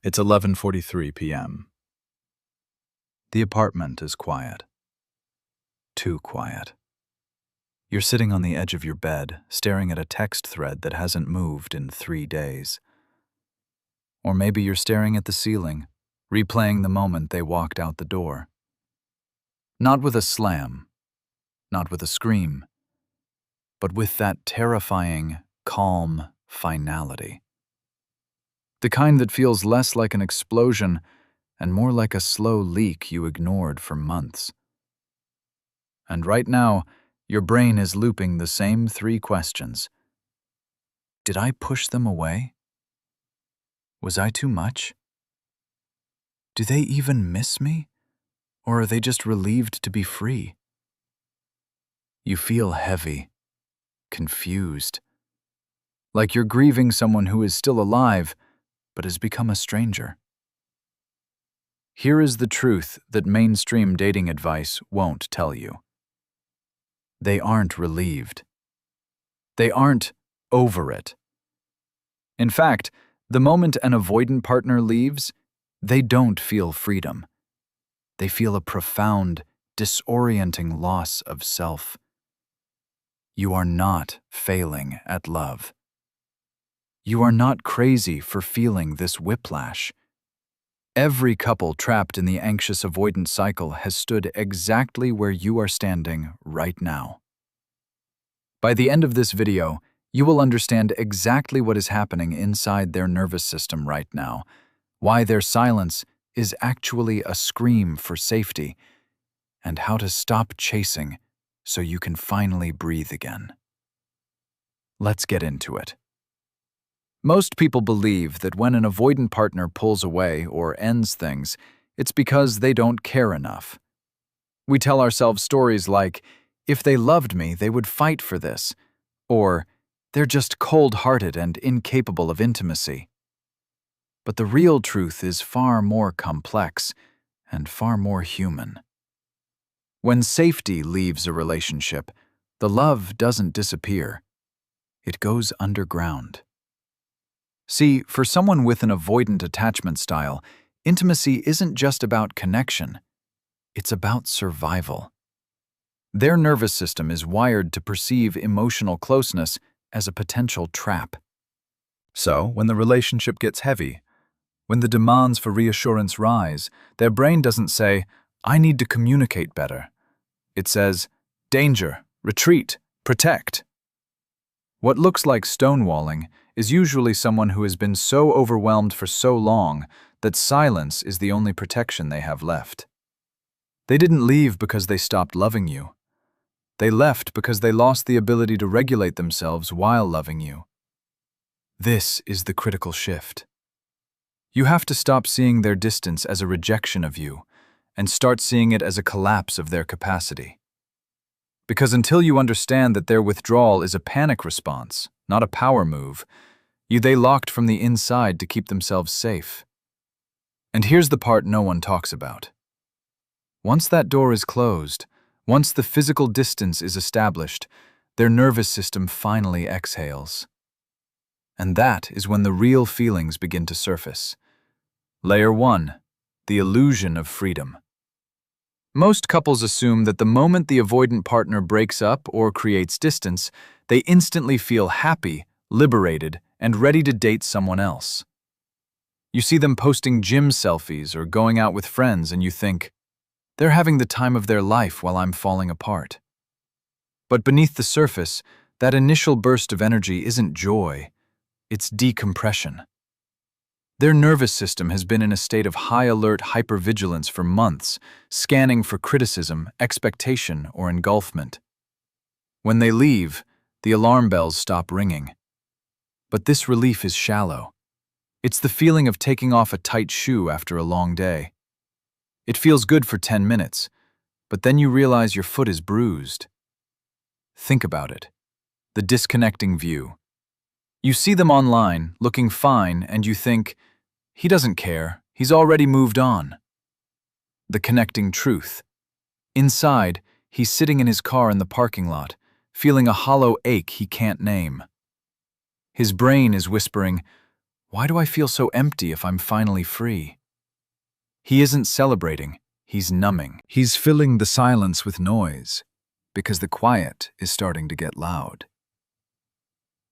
It's 11:43 p.m. The apartment is quiet. Too quiet. You're sitting on the edge of your bed, staring at a text thread that hasn't moved in 3 days. Or maybe you're staring at the ceiling, replaying the moment they walked out the door. Not with a slam, not with a scream, but with that terrifying, calm finality. The kind that feels less like an explosion and more like a slow leak you ignored for months. And right now, your brain is looping the same 3 questions. Did I push them away? Was I too much? Do they even miss me? Or are they just relieved to be free? You feel heavy, confused, like you're grieving someone who is still alive, but has become a stranger. Here is the truth that mainstream dating advice won't tell you. They aren't relieved. They aren't over it. In fact, the moment an avoidant partner leaves, they don't feel freedom. They feel a profound, disorienting loss of self. You are not failing at love. You are not crazy for feeling this whiplash. Every couple trapped in the anxious avoidance cycle has stood exactly where you are standing right now. By the end of this video, you will understand exactly what is happening inside their nervous system right now, why their silence is actually a scream for safety, and how to stop chasing so you can finally breathe again. Let's get into it. Most people believe that when an avoidant partner pulls away or ends things, it's because they don't care enough. We tell ourselves stories like, if they loved me, they would fight for this, or they're just cold-hearted and incapable of intimacy. But the real truth is far more complex and far more human. When safety leaves a relationship, the love doesn't disappear. It goes underground. See, for someone with an avoidant attachment style, intimacy isn't just about connection. It's about survival. Their nervous system is wired to perceive emotional closeness as a potential trap. So, when the relationship gets heavy, when the demands for reassurance rise, their brain doesn't say, "I need to communicate better." It says, "Danger, retreat, protect." What looks like stonewalling is usually someone who has been so overwhelmed for so long that silence is the only protection they have left. They didn't leave because they stopped loving you. They left because they lost the ability to regulate themselves while loving you. This is the critical shift. You have to stop seeing their distance as a rejection of you and start seeing it as a collapse of their capacity. Because until you understand that their withdrawal is a panic response, not a power move, they locked from the inside to keep themselves safe. And here's the part no one talks about. Once that door is closed, once the physical distance is established, their nervous system finally exhales. And that is when the real feelings begin to surface. Layer 1, the illusion of freedom. Most couples assume that the moment the avoidant partner breaks up or creates distance, they instantly feel happy, liberated, and ready to date someone else. You see them posting gym selfies or going out with friends and you think, they're having the time of their life while I'm falling apart. But beneath the surface, that initial burst of energy isn't joy, it's decompression. Their nervous system has been in a state of high-alert hypervigilance for months, scanning for criticism, expectation, or engulfment. When they leave, the alarm bells stop ringing. But this relief is shallow. It's the feeling of taking off a tight shoe after a long day. It feels good for 10 minutes, but then you realize your foot is bruised. Think about it. The disconnecting view. You see them online, looking fine, and you think, he doesn't care, he's already moved on. The connecting truth. Inside, he's sitting in his car in the parking lot, feeling a hollow ache he can't name. His brain is whispering, Why do I feel so empty if I'm finally free? He isn't celebrating, he's numbing. He's filling the silence with noise, because the quiet is starting to get loud.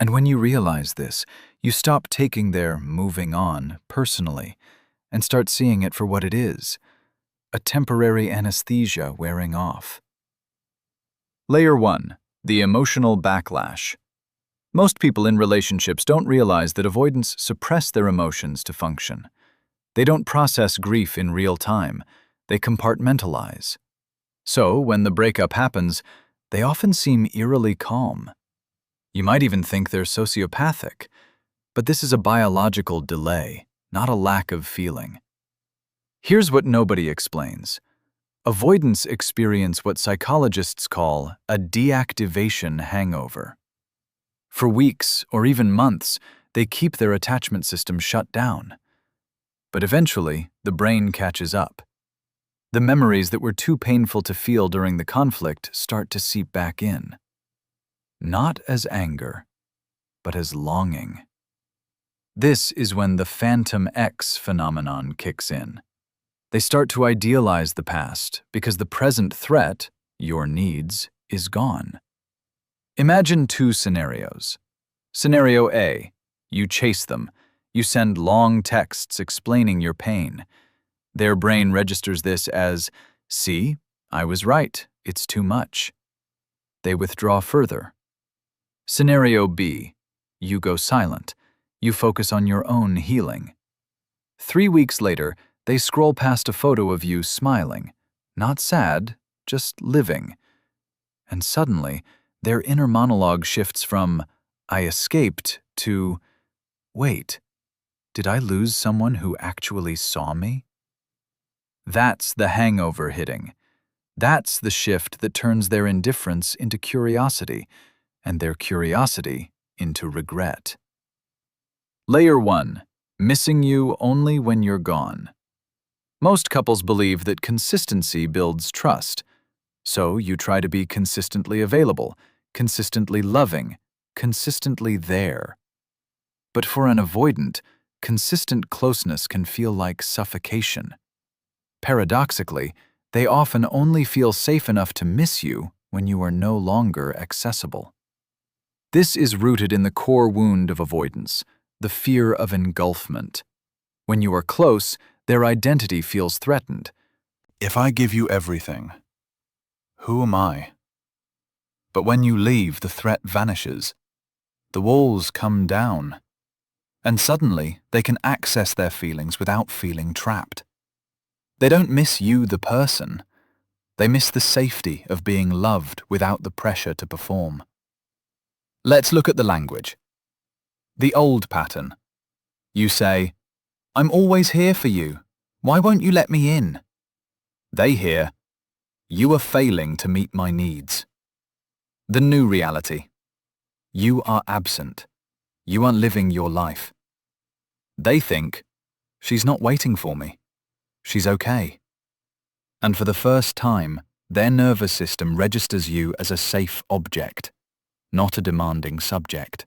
And when you realize this, you stop taking their moving on personally and start seeing it for what it is, a temporary anesthesia wearing off. Layer 1. The emotional backlash. Most people in relationships don't realize that avoidants suppress their emotions to function. They don't process grief in real time. They compartmentalize. So, when the breakup happens, they often seem eerily calm. You might even think they're sociopathic, but this is a biological delay, not a lack of feeling. Here's what nobody explains. Avoidants experience what psychologists call a deactivation hangover. For weeks or even months, they keep their attachment system shut down. But eventually, the brain catches up. The memories that were too painful to feel during the conflict start to seep back in. Not as anger, but as longing. This is when the Phantom X phenomenon kicks in. They start to idealize the past because the present threat, your needs, is gone. Imagine two scenarios. Scenario A, you chase them. You send long texts explaining your pain. Their brain registers this as, "See, I was right, it's too much." They withdraw further. Scenario B, you go silent. You focus on your own healing. 3 weeks later, they scroll past a photo of you smiling, not sad, just living. And suddenly, their inner monologue shifts from, "I escaped," to, "Wait, did I lose someone who actually saw me?" That's the hangover hitting. That's the shift that turns their indifference into curiosity, and their curiosity into regret. Layer 1. Missing you only when you're gone. Most couples believe that consistency builds trust. So you try to be consistently available, consistently loving, consistently there. But for an avoidant, consistent closeness can feel like suffocation. Paradoxically, they often only feel safe enough to miss you when you are no longer accessible. This is rooted in the core wound of avoidance, the fear of engulfment. When you are close, their identity feels threatened. If I give you everything, who am I? But when you leave, the threat vanishes. The walls come down. And suddenly, they can access their feelings without feeling trapped. They don't miss you, the person. They miss the safety of being loved without the pressure to perform. Let's look at the language. The old pattern. You say, "I'm always here for you. Why won't you let me in?" They hear, "You are failing to meet my needs." The new reality. You are absent. You aren't living your life. They think, "She's not waiting for me. She's okay." And for the first time, their nervous system registers you as a safe object, not a demanding subject.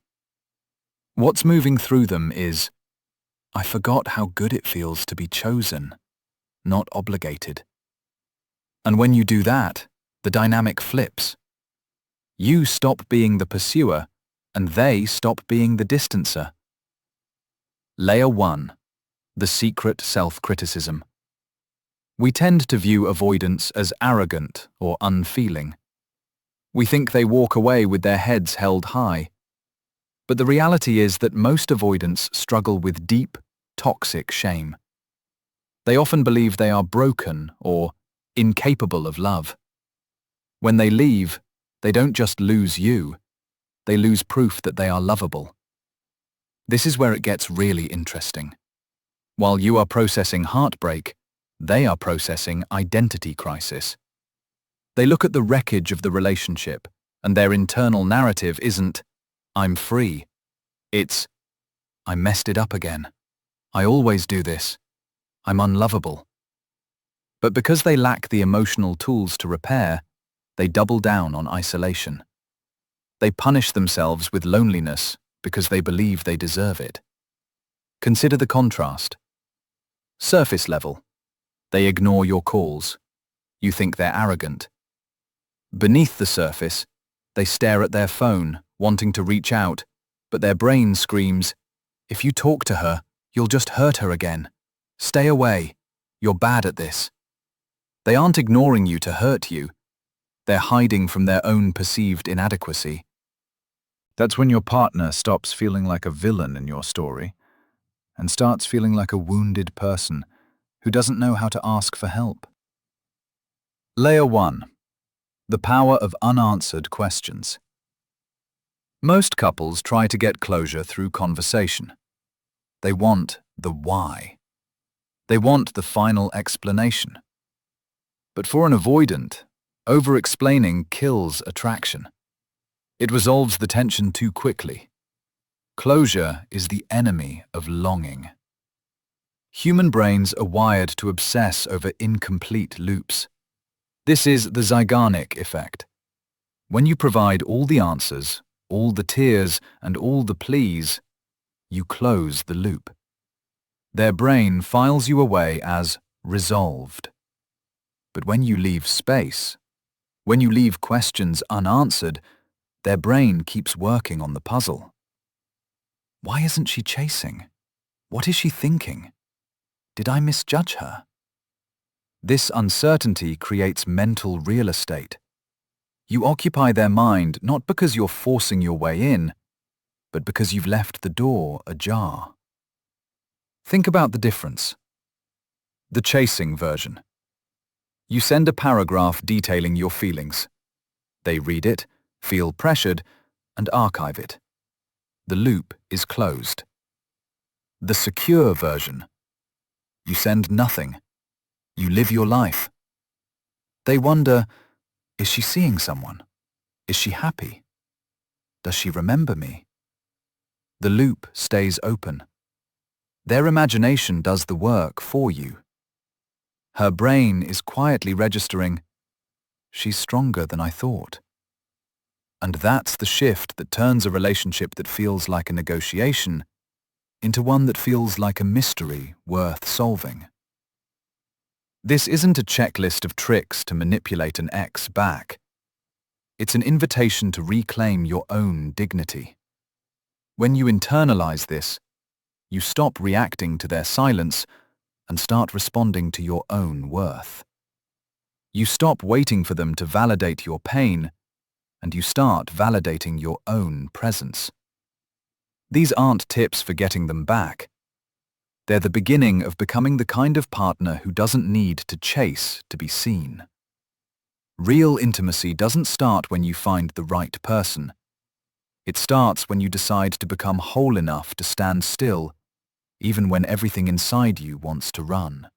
What's moving through them is, "I forgot how good it feels to be chosen, not obligated." And when you do that, the dynamic flips. You stop being the pursuer, and they stop being the distancer. Layer 1. The secret self-criticism. We tend to view avoidance as arrogant or unfeeling. We think they walk away with their heads held high. But the reality is that most avoidants struggle with deep, toxic shame. They often believe they are broken or incapable of love. When they leave, they don't just lose you, they lose proof that they are lovable. This is where it gets really interesting. While you are processing heartbreak, they are processing identity crisis. They look at the wreckage of the relationship, and their internal narrative isn't, "I'm free." It's, "I messed it up again. I always do this. I'm unlovable." But because they lack the emotional tools to repair, they double down on isolation. They punish themselves with loneliness because they believe they deserve it. Consider the contrast. Surface level. They ignore your calls. You think they're arrogant. Beneath the surface, they stare at their phone, wanting to reach out, but their brain screams, "If you talk to her, you'll just hurt her again. Stay away. You're bad at this." They aren't ignoring you to hurt you. They're hiding from their own perceived inadequacy. That's when your partner stops feeling like a villain in your story and starts feeling like a wounded person who doesn't know how to ask for help. Layer 1. The power of unanswered questions. Most couples try to get closure through conversation. They want the why. They want the final explanation. But for an avoidant, over-explaining kills attraction. It resolves the tension too quickly. Closure is the enemy of longing. Human brains are wired to obsess over incomplete loops. This is the Zeigarnik effect. When you provide all the answers, all the tears, and all the pleas, you close the loop. Their brain files you away as resolved. But when you leave space, when you leave questions unanswered, their brain keeps working on the puzzle. Why isn't she chasing? What is she thinking? Did I misjudge her? This uncertainty creates mental real estate. You occupy their mind not because you're forcing your way in, but because you've left the door ajar. Think about the difference. The chasing version. You send a paragraph detailing your feelings. They read it, feel pressured, and archive it. The loop is closed. The secure version. You send nothing. You live your life. They wonder, is she seeing someone? Is she happy? Does she remember me? The loop stays open. Their imagination does the work for you. Her brain is quietly registering, she's stronger than I thought. And that's the shift that turns a relationship that feels like a negotiation into one that feels like a mystery worth solving. This isn't a checklist of tricks to manipulate an ex back. It's an invitation to reclaim your own dignity. When you internalize this, you stop reacting to their silence and start responding to your own worth. You stop waiting for them to validate your pain, and you start validating your own presence. These aren't tips for getting them back. They're the beginning of becoming the kind of partner who doesn't need to chase to be seen. Real intimacy doesn't start when you find the right person. It starts when you decide to become whole enough to stand still, even when everything inside you wants to run.